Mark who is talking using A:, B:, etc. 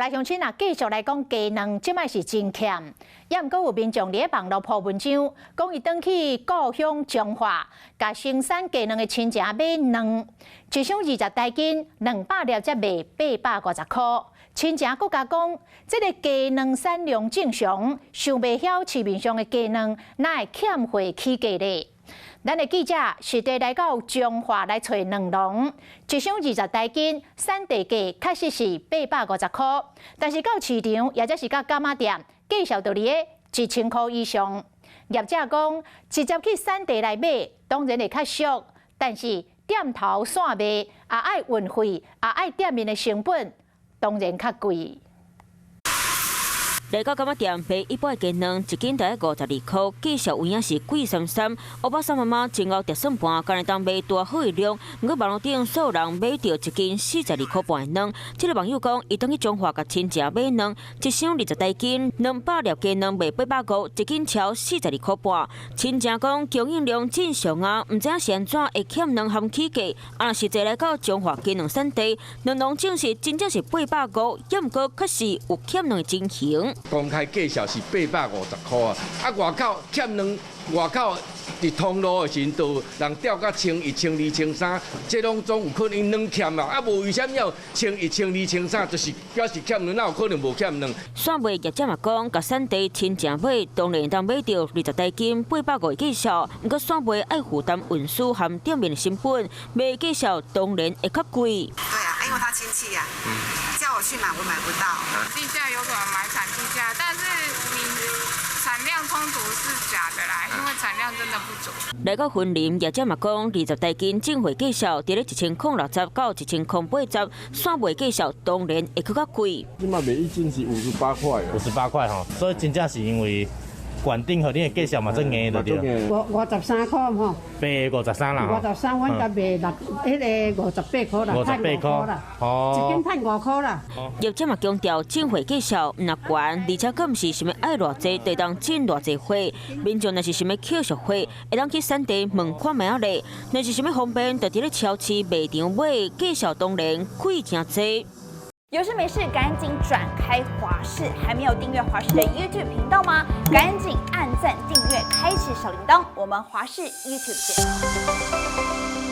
A: 来乡亲啊，继续来讲鸡卵，即摆是真欠。也毋过有民众伫网络铺文章，讲伊转去故乡彰化，甲生产鸡卵的亲戚买卵，一箱20台斤，200粒才卖850块。亲戚佫甲讲，即个鸡卵产量正常，想袂晓市面上的鸡卵哪会欠货起价咧？咱的记者实地来到彰化来找卵农，一箱20台斤，产地价确实是850块，但是到市场或者是到柑仔店，介绍到哩个1000块以上。业者讲，直接去产地来买，当然会较俗，但是店头线卖，也爱运费，也爱店面的成本，当然较贵。
B: 来到柑仔店买一般的鸡卵，一斤大概52块，介绍有影是贵三三。欧巴桑妈妈前后折算盘，敢会当买多好的量。不过网络顶所有人买到一斤42块半的卵。这个网友讲，伊当去彰化甲亲戚买卵，一箱20台斤，200粒鸡卵卖850，一斤超42块半。亲戚讲供应量正常啊，唔知影是安怎会欠卵含起价。啊，若实际来到彰化鸡卵产地，卵农证实真正是850，也毋过确实有欠卵的情形。
C: 公开介绍是850块啊，外口欠卵，外口伫通路的时阵，就人调到1000、1000、2000、3000，这拢总有可能卵欠啊，无为什么要1000、1000、2000、3000，就是表示欠卵，哪有可能无欠卵？
B: 线卖业者嘛讲，甲产地亲戚买，当然当买到20台斤850的介绍，不过线卖爱负担运输含店面的成本，卖介绍当然会较贵。
D: 对啊，因为他亲戚呀，叫我去买，我买不到。
E: 地价有可能买产地价，但是你产量冲突是假的啦，因为产量真的不足。
B: 来到云林，业者嘛讲，20台斤正货介绍，伫咧1060到1080，线卖介绍当然会较贵。
F: 即卖卖一斤是58块
G: ，58块吼，所以真正是因为原定和你的介绍嘛，真硬的对。
H: 53块吼
G: ，853啦。
H: 53，阮甲卖迄个58块啦，赚5块啦，一斤赚5块啦。
B: 业者嘛强调，正货介绍毋若悬，而且佫毋是想要爱偌济，就当进偌济货。民众若是想要捡俗货，会当去产地问看卖啊咧。若是想要方便，就伫咧超市卖场买，介绍当然贵真济。
I: 有事没事赶紧转开华视，还没有订阅华视的 YouTube 频道吗？赶紧按赞、订阅、开启小铃铛，我们华视 YouTube 见。